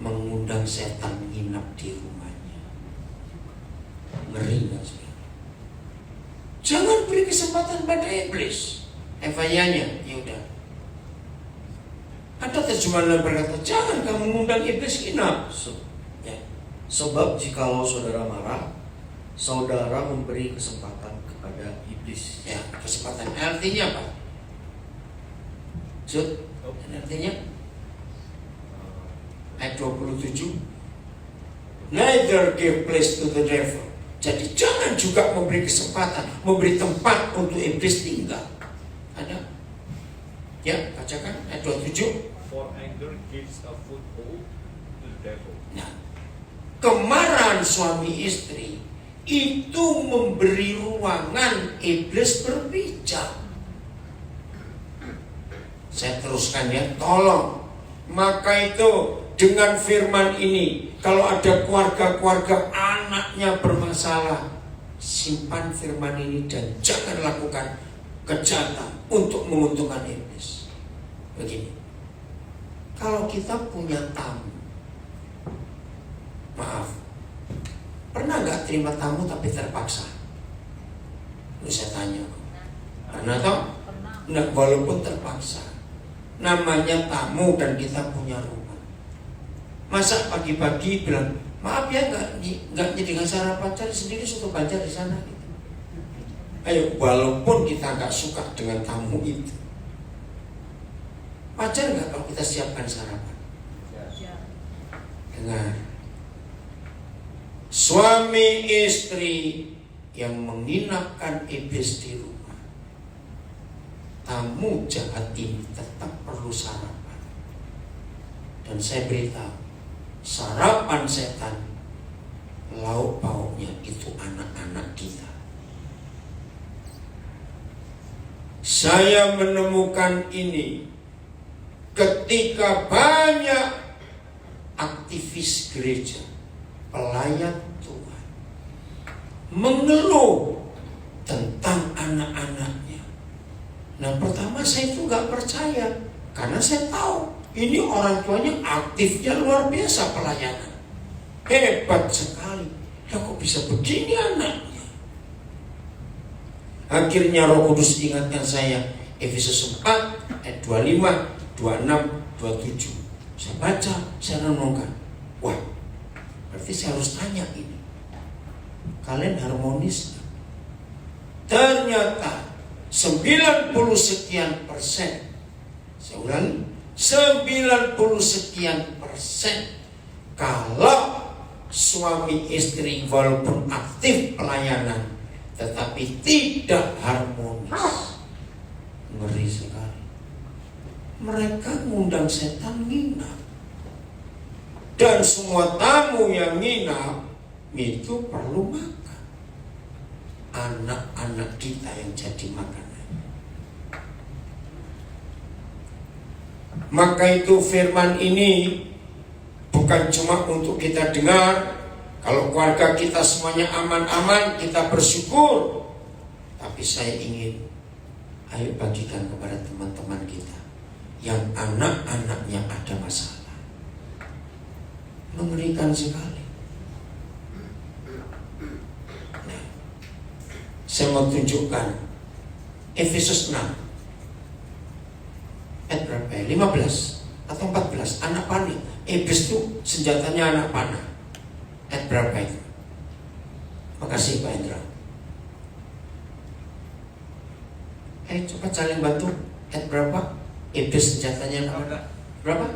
mengundang setan nginap di rumahnya. Ngeri gak sih? Jangan beri kesempatan pada iblis. Evayanya, yaudah. Ada terjemahan yang berkata, jangan kamu mengundang iblis nginap. Ya. Sebab jikalau saudara marah, saudara memberi kesempatan kepada iblis. Ya, kesempatan. Artinya apa? Sud, artinya ayat 27. Neither give place to the devil. Jadi jangan juga memberi kesempatan, memberi tempat untuk iblis tinggal. Ada? Ya, bacakan ayat 27. For anger gives a foothold to the devil. Nah, kemarahan suami istri itu memberi ruangan iblis berbicara. Saya teruskan ya, tolong. Maka itu dengan firman ini, kalau ada keluarga-keluarga anaknya bermasalah, simpan firman ini dan jangan lakukan kejahatan untuk menguntungkan iblis. Begini, kalau kita punya tamu, maaf, pernah nggak terima tamu tapi terpaksa? Lu saya tanya, pernah toh? Nggak, walaupun terpaksa. Namanya tamu dan kita punya rumah. Masa pagi-pagi bilang, maaf ya nggak jadikan sarapan, cari sendiri soto banjar di sana. Gitu. Ayo, walaupun kita nggak suka dengan tamu itu, wajar nggak kalau kita siapkan sarapan? Dengar, suami istri yang menginapkan iblis di rumah, tamu jahat ini tetap perlu sarapan. Dan saya beritahu, sarapan setan, lauk pauknya itu anak-anak kita. Saya menemukan ini ketika banyak aktivis gereja, pelayan Tuhan, mengeluh tentang anak-anaknya. Nah, pertama saya itu gak percaya, karena saya tahu ini orang tuanya aktifnya luar biasa pelayanan, hebat sekali. Ya kok bisa begini anaknya? Akhirnya Roh Kudus ingatkan saya Efesus 4 ayat 25, 26, 27. Saya baca, saya renungkan. Wah, berarti saya harus tanya ini. Kalian harmonis? Ternyata 90 sekian persen, saya ulangi, 90 sekian persen, kalau suami istri walaupun aktif pelayanan tetapi tidak harmonis. Ngeri sekali. mereka ngundang setan nginap. Dan semua tamu yang nginap itu perlu makan. Anak-anak kita yang jadi makanan. Maka itu firman ini bukan cuma untuk kita dengar. Kalau keluarga kita semuanya aman-aman, kita bersyukur. Tapi saya ingin, ayo bagikan kepada teman-teman kita yang anak-anaknya ada masalah. Mengerikan sekali. Nah, saya mau tunjukkan Efesus 6 ayat berapa ya? 15 atau 14. Anak panah. Iblis itu senjatanya anak panah. Ayat berapa itu? Makasih Pak Indra. Coba saling bantu. Ayat berapa? Iblis senjatanya anak panah. Berapa?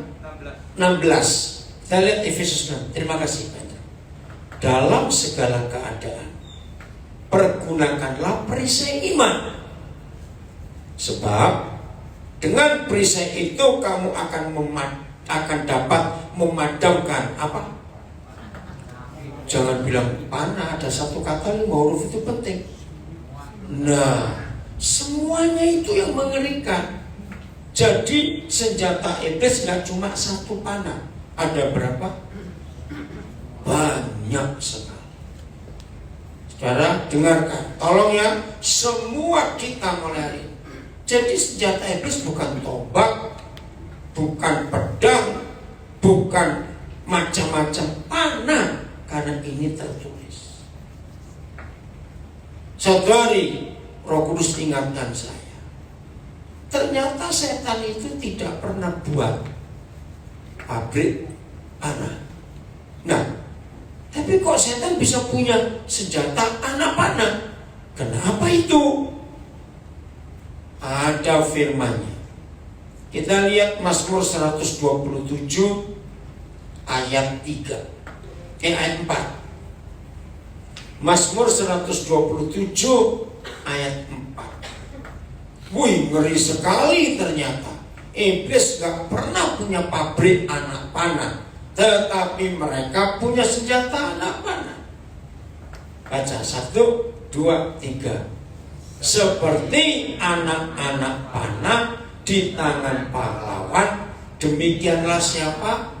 16. Kita lihat Efesus 6. Terima kasih Pak Indra. Dalam segala keadaan pergunakanlah perisai iman. Sebab dengan perisai itu kamu akan dapat memadamkan apa? Jangan bilang panah, ada satu kata 5 huruf itu penting. Nah, semuanya itu yang mengerikan. Jadi senjata iblis nggak cuma satu panah. Ada berapa? Banyak sekali. Saudara dengarkan, tolong ya, semua kita mulai hari ini. Jadi senjata iblis bukan tombak, bukan pedang, bukan macam-macam panah, karena ini tertulis. Saudari, Roh Kudus ingatkan saya. Ternyata setan itu tidak pernah buat pabrik panah. Nah, tapi kok setan bisa punya senjata anak panah? Kenapa itu? Ada firman-Nya. Kita lihat Mazmur 127 ayat 3. Ayat 4. Mazmur 127 ayat 4. Wih, ngeri sekali ternyata. Iblis gak pernah punya pabrik anak panah, tetapi mereka punya senjata anak panah. Baca 1, 2, 3. Seperti anak-anak panah di tangan pahlawan, demikianlah siapa?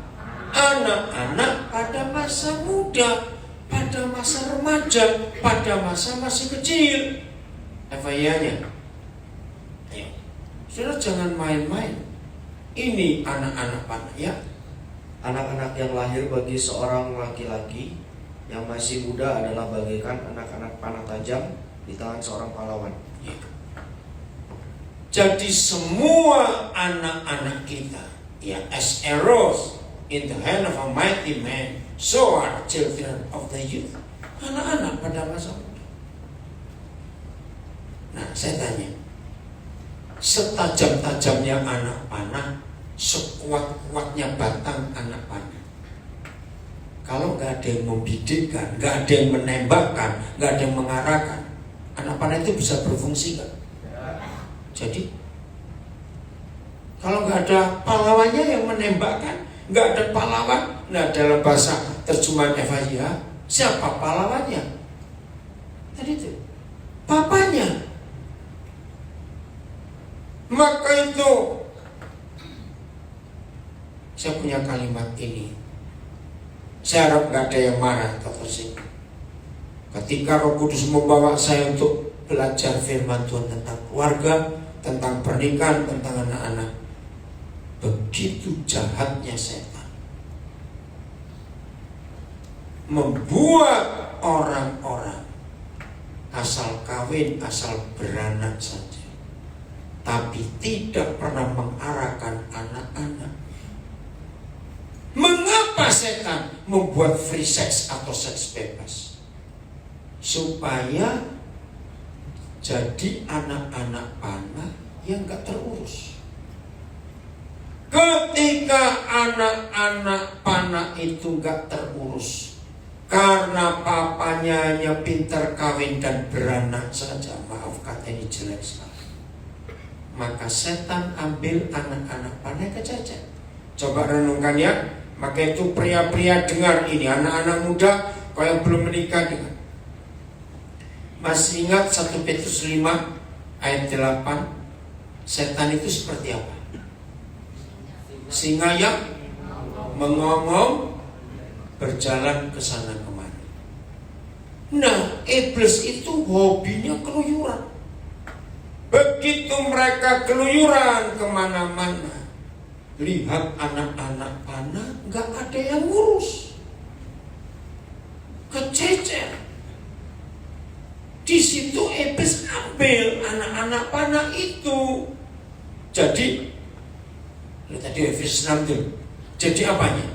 Anak-anak pada masa muda, pada masa remaja, pada masa masih kecil. FYI-nya. Ayo, saudara jangan main-main. Ini anak-anak panah ya. Anak-anak yang lahir bagi seorang laki-laki yang masih muda adalah bagaikan anak-anak panah tajam di tangan seorang pahlawan. Ya. Jadi semua anak-anak kita, ya, as arrows in the hand of a mighty man, so are children of the youth. Anak-anak pada masa muda. Nah, saya tanya, setajam-tajamnya anak panah, sekuat-kuatnya batang anak panah, kalau nggak ada yang membidikkan, nggak ada yang menembakkan, nggak ada yang mengarahkan, anak panah itu bisa berfungsi nggak? Jadi kalau nggak ada pahlawannya yang menembakkan, nggak ada pahlawan. Nah, dalam bahasa terjemahan FHIH, siapa pahlawannya? Tadi itu papanya. Maka itu saya punya kalimat ini. Saya harap nggak ada yang marah atau tersinggung. Ketika Roh Kudus membawa saya untuk belajar firman Tuhan tentang keluarga, tentang pernikahan, tentang anak-anak, begitu jahatnya setan membuat orang-orang asal kawin, asal beranak saja, tapi tidak pernah mengarahkan anak-anak. Mengapa setan membuat free sex atau seks bebas? Supaya jadi anak-anak panah yang gak terurus. Ketika anak-anak panah itu gak terurus karena papanya hanya pintar kawin dan beranak saja, maaf kata ini jelek sekali, maka setan ambil anak-anak panah kejajan. Coba renungkan ya. Maka itu pria-pria dengar ini, anak-anak muda kau yang belum menikah dengar. Masih ingat 1 Petrus 5 ayat 8? Setan itu seperti apa? Singa yang mengongong, berjalan ke sana kemari. Nah, iblis itu hobinya keluyuran. Begitu mereka keluyuran kemana-mana, lihat anak-anak panah, gak ada yang ngurus, kececer. Di situ iblis ambil anak-anak panah itu. Jadi, tadi Efesus 6 tuh. Jadi apanya?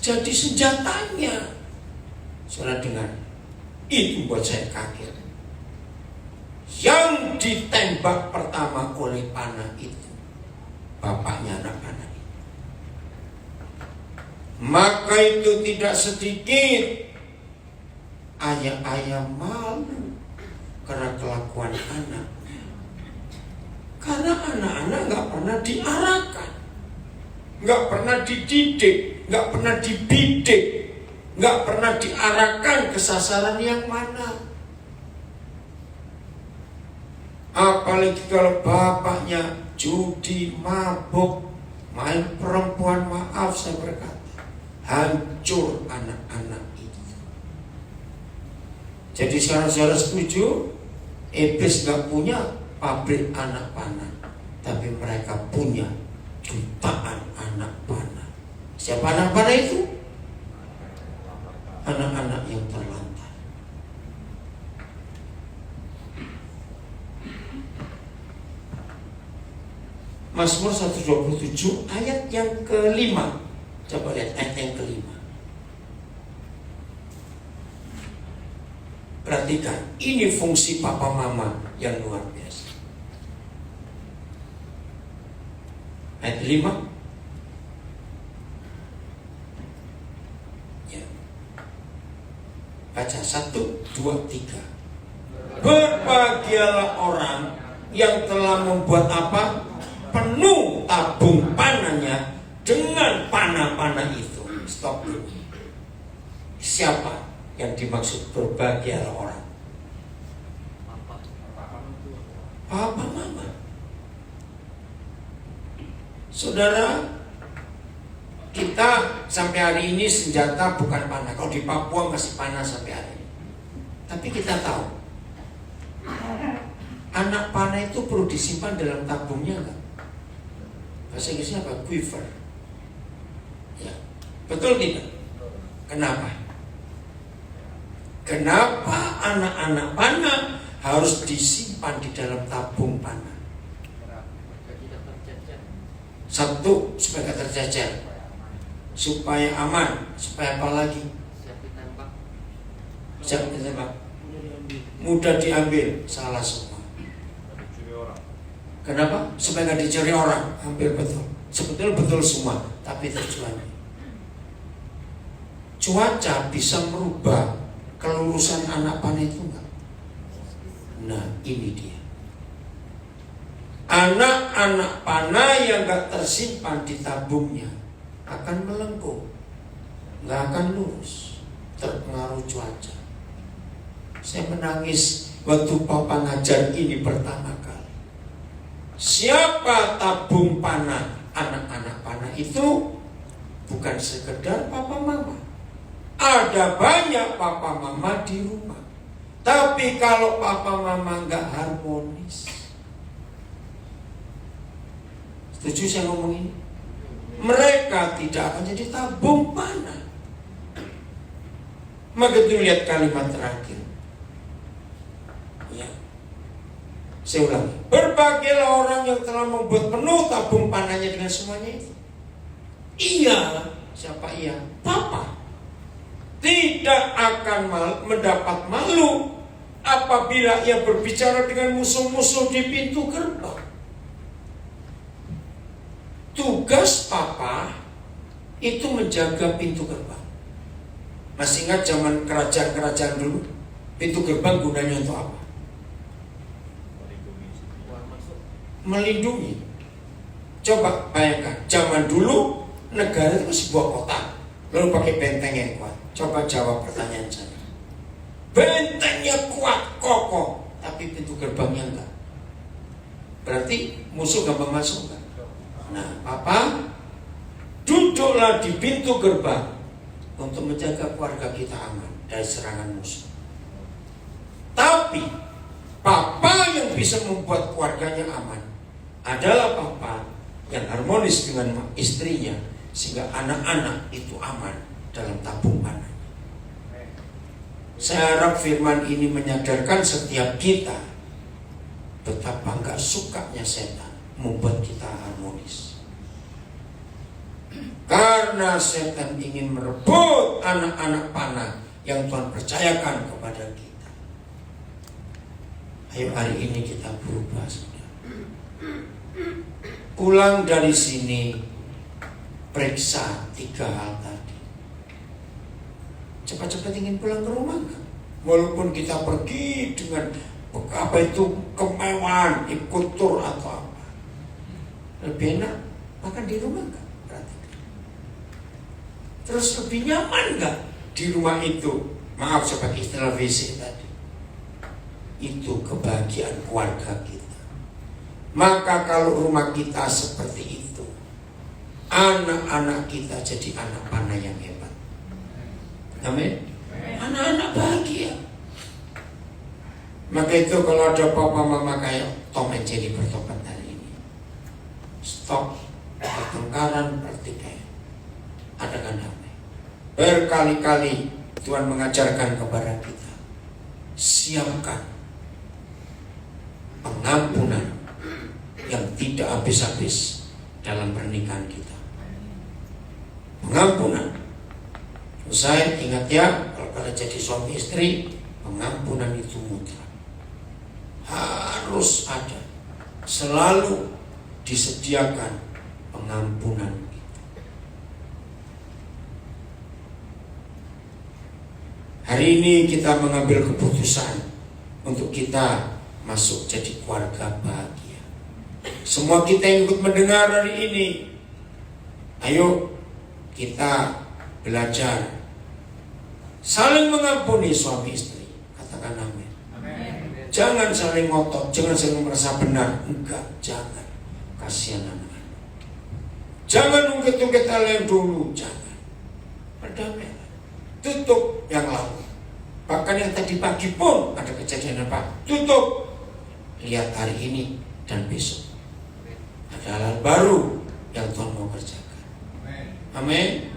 Jadi senjatanya. Saudara dengar, itu buat saya kaget. Yang ditembak pertama oleh panah itu bapaknya anak panah itu. Maka itu tidak sedikit ayah-ayah malu karena kelakuan anak. Karena anak-anak gak pernah diarahkan, gak pernah dididik, gak pernah dibidik, gak pernah diarahkan ke sasaran yang mana. Apalagi kalau bapaknya judi, mabuk, main perempuan, maaf saya berkata, hancur anak-anak itu. Jadi saudara-saudara setuju, iblis gak punya pabrik anak panah, tapi mereka punya jutaan anak panah. Siapa anak panah itu? Anak-anak yang terlantar. Mazmur 127 ayat yang ke-5. Coba lihat ayat yang ke-5. Perhatikan, ini fungsi papa mama yang luar biasa. Ayat 5. Ya. Baca 1, 2, 3. Berbahagialah orang yang telah membuat apa? Penuh tabung panahnya dengan panah-panah itu. Stop dulu. Siapa yang dimaksud berbahagialah orang? Papa mama. Saudara, kita sampai hari ini senjata bukan panah. Kalau di Papua masih panah sampai hari ini. Tapi kita tahu anak panah itu perlu disimpan dalam tabungnya enggak? Bahasa Inggrisnya apa? Quiver. Ya, betul tidak? Kenapa? Kenapa anak-anak panah harus disimpan di dalam tabung panah? Satu, supaya tidak tercecer, supaya aman, supaya apa lagi? Siap ditembak, mudah diambil, salah semua. Kenapa? Supaya nggak dicuri orang. Hampir betul. Sebetulnya betul semua, tapi tujuannya. Cuaca bisa merubah kelurusan anak panah itu enggak? Nah, ini dia. Anak-anak panah yang nggak tersimpan di tabungnya akan melengkung, nggak akan lurus, terpengaruh cuaca. Saya menangis waktu papa ngajar ini pertama kali. Siapa tabung panah anak-anak panah itu? Bukan sekedar papa mama. Ada banyak papa mama di rumah. Tapi kalau papa mama nggak harmonis, setuju saya ngomong ini? Mereka tidak akan jadi tabung panah. Maka itu lihat kalimat terakhir. Ya. Saya ulangi, berbahagialah orang yang telah membuat penuh tabung panahnya dengan semuanya itu. Iya, siapa iya? Papa tidak akan mendapat malu apabila ia berbicara dengan musuh-musuh di pintu gerbang. Tugas papa itu menjaga pintu gerbang. Masih ingat zaman kerajaan-kerajaan dulu? Pintu gerbang gunanya untuk apa? melindungi. Coba bayangkan, zaman dulu negara itu sebuah kota, lalu pakai benteng yang kuat. Coba jawab pertanyaan saya. Bentengnya kuat, kokoh, tapi pintu gerbangnya enggak. Berarti musuh gampang masuk enggak? Nah, Papa duduklah di pintu gerbang untuk menjaga keluarga kita aman dari serangan musuh. Tapi Papa yang bisa membuat keluarganya aman adalah Papa yang harmonis dengan istrinya, sehingga anak-anak itu aman dalam tabung panah. Saya harap firman ini menyadarkan setiap kita betapa enggak sukanya setan membuat kita harmonis. Karena setan ingin merebut anak-anak panah yang Tuhan percayakan kepada kita. Ayo hari ini kita berubah, saudara. Pulang dari sini, periksa 3 hal tadi. Cepat-cepat ingin pulang ke rumah kan? Walaupun kita pergi dengan apa itu kemewahan, ikut tur atau apa, lebih enak makan di rumah kan? Terus lebih nyaman nggak di rumah itu? Maaf saya pakai istilah WC tadi. Itu kebahagiaan keluarga kita. Maka kalau rumah kita seperti itu, anak-anak kita jadi anak panah yang hebat. Amin. Anak-anak bahagia. Maka itu kalau ada papa mama kayak Tom and Jerry bertobat hari ini, stop pertengkaran, pertikaian, adakan damai. Berkali-kali Tuhan mengajarkan kepada kita, siapkan pengampunan yang tidak habis-habis dalam pernikahan kita. Pengampunan. Saya ingat ya, kalau jadi suami istri, pengampunan itu mutlak. Harus ada. Selalu disediakan pengampunan itu. Hari ini kita mengambil keputusan untuk kita masuk jadi keluarga bahagia. Semua kita yang ikut mendengar hari ini, ayo kita belajar saling mengampuni suami istri. Katakan amin. Jangan saling ngotot, jangan saling merasa benar. Enggak, jangan. Kasihan anak-anak. Jangan ungkit-ungkit hal yang dulu, jangan. Berdamai. Tutup yang lalu. Bahkan yang tadi pagi pun ada kejadian apa? Tutup. Lihat hari ini dan besok. Ada hal baru yang Tuhan mau kerjakan. Amin.